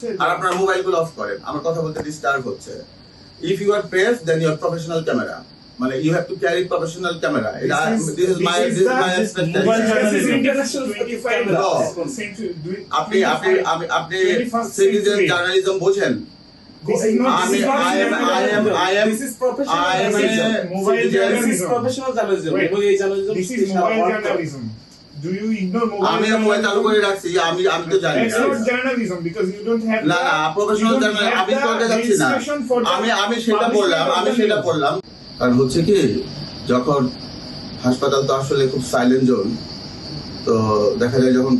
আর আপনার মোবাইল গুলো অফ করেন, আমার কথা বলতে ডিস্টার্ব হচ্ছে। If you are press then you are professional camera, মানে you have to carry professional camera. This is my আপনি সিটিজেন জার্নালিজম বোঝেন? Do you ignore mobile? আমি মোবাইল চালু করে রাখছি, আমি তো জানি That's not journalism because you don't have. না প্রফেশনাল জার্নালিজম আমি করতে যাচ্ছি না। আমি সেটা বললাম কারণ হচ্ছে কি, যখন হাসপাতাল তো আসলে খুব সাইলেন্ট জোন, তো দেখা যায় যখন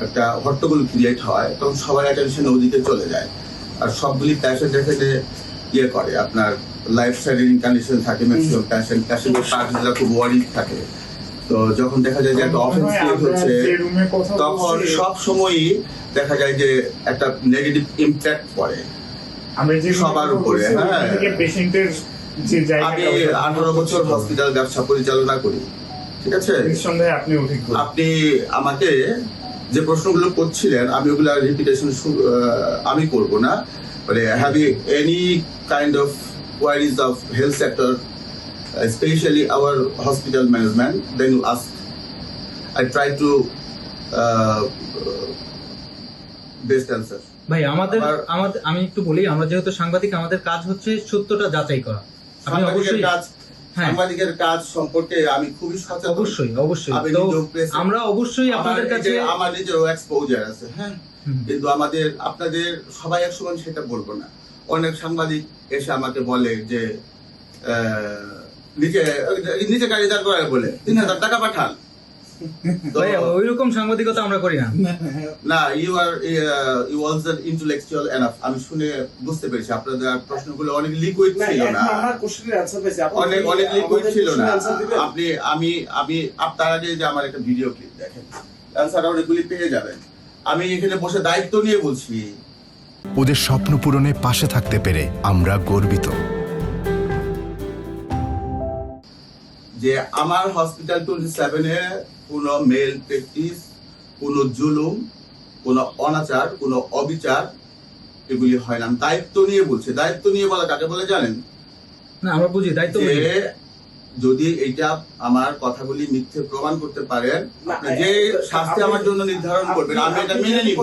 একটা হট্টগোল ক্রিয়েট হয় তখন সবার অ্যাটেনশন ওদিকে চলে যায়, আর সবগুলি প্যাশেন্ট এখানে ইয়ে করে, আপনার লাইফ থ্রেটানিং কন্ডিশন থাকে ম্যাক্সিমাম প্যাশেন্টের পার্টনাররা খুব ওয়ারিড থাকে। তো যখন দেখা যায় যে একটা অফেন্স ক্রিয়েট হচ্ছে, তখন সব সময়ই দেখা যায় যে একটা নেগেটিভ ইমপ্যাক্ট পড়ে সবার উপরে। হ্যাঁ, আমি 18 বছর হসপিটাল ব্যবসা পরিচালনা করি, ঠিক আছে? আপনি আমাকে যে প্রশ্নগুলো করছিলেন আমি ওগুলা রিপিটেশন আমি করব না, মানে have you any kind of queries of health sector, especially our hospital management, then you ask. I try to best answer. ভাই আমাদের আমি একটু বলি, আমরা যেহেতু সাংবাদিক, আমাদের কাজ হচ্ছে সত্যটা যাচাই করা। আপনি অবশ্যই সাংবাদিকের কাজ সম্পর্কে আমি খুবই সচেতন। অবশ্যই তো আমরা অবশ্যই আপনাদের কাছে, আমার নিজেরও এক্সপোজার আছে, হ্যাঁ, কিন্তু আপনাদের সবাই একসময় সেটা বলবো না। অনেক সাংবাদিক এসে আমাকে বলে যে নিচে গাড়ি দাঁড় করায় বলে 3000 টাকা পাঠান। ওইরকম সাংবাদিকতা আমরা করি না। You also intellectual enough. আমি শুনে বুঝতে পেরেছি আপনাদের প্রশ্নগুলো অনেক লিকুইড ছিল না, অনেক লিকুইড ছিল না। আমি আপনার আগে যে আমার একটা ভিডিও ক্লিপ দেখেন, অ্যান্সার অনেকগুলি পেয়ে যাবেন। আমি এখানে বসে দায়িত্ব নিয়ে বলছি। ওদের স্বপ্ন পূরণে পাশে থাকতে পেরে আমরা গর্বিত যে আমার হসপিটাল 27-এ কোনো মেল প্র্যাকটিস, কোনো জুলুম, কোনো অনাচার, কোনো অবিচার এগুলি হয় না। দায়িত্ব নিয়ে বলছে। দায়িত্ব নিয়ে বলা কাকে বলে জানেন? না, আমরা বুঝি দায়িত্ব। যদি এইটা আমার কথাগুলি মিথ্যে প্রমাণ করতে পারেন, আপনি যে শাস্তি আমার জন্য নির্ধারণ করবেন আমি এটা মেনে নিব।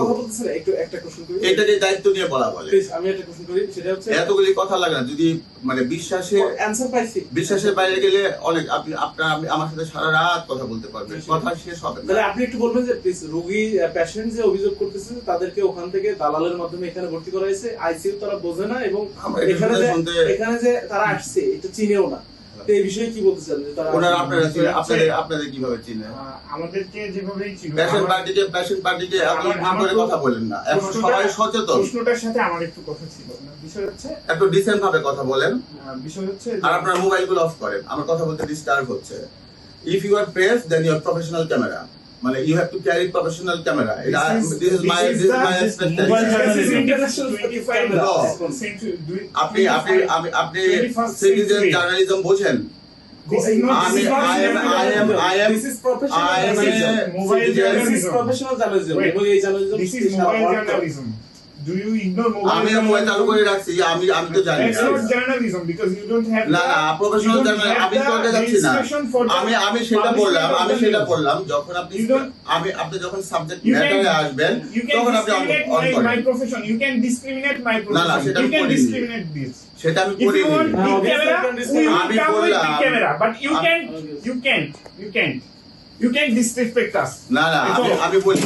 এটাকে দায়িত্ব নিয়ে বলা বলে। আমি একটা কোশ্চেন করি, সেটা হচ্ছে এতগুলি কথা লাগে না। যদি মানে বিশ্বাসের বাইরে গেলে অনেক আপনি আমার সাথে সারা রাত কথা বলতে পারবেন, কথা শেষ হবে না। তাহলে আপনি একটু বলবেন যে প্লিজ, রোগী পেশেন্ট যে অভিযোগ করতেছে তাদেরকে ওখান থেকে দালালের মাধ্যমে এখানে ভর্তি করা হয়েছে, আইসিইউ তারা বোঝে না, এবং এখানে যে তারা আসছে এটা চিনেও না। এই বিষয়ে কি বলতে চান? আপনাদের কিভাবে চিনেন? আমাদেরকে যেভাবেই চিনেন, পেশেন্ট পার্টিকে করে কথা বলেন না। এখন সবাই সচেতন। প্রশ্নটার সাথে আমার একটু কথা ছিল। বিষয় হচ্ছে একটু ডিসেন্ট ভাবে কথা বলেন। বিষয় হচ্ছে আর আপনার মোবাইল গুলো অফ করেন, আমার কথা বলতে ডিস্টার্ব হচ্ছে। If you are press then you are professional camera, মানে you have to carry professional camera. This is my আপনি সিটিজেন জার্নালিজম বোঝেন? Do you ignore mobile? আমি মোবাইল চালু করে রাখছি, আমি তো জানি That's not journalism because you don't have. না প্রফেশনাল জার্নালিজম আমি করতে যাচ্ছি না। আমি সেটা বললাম যখন আপনি যখন সাবজেক্ট ম্যাটারে আসবেন তখন আপনি অন করেন। My profession, you can discriminate my profession. না সেটা you can করিনি। discriminate this. সেটা আমি If you করিনি। want big camera, আমি come with বললাম big camera, but you can't disrespect us. না আমি বলি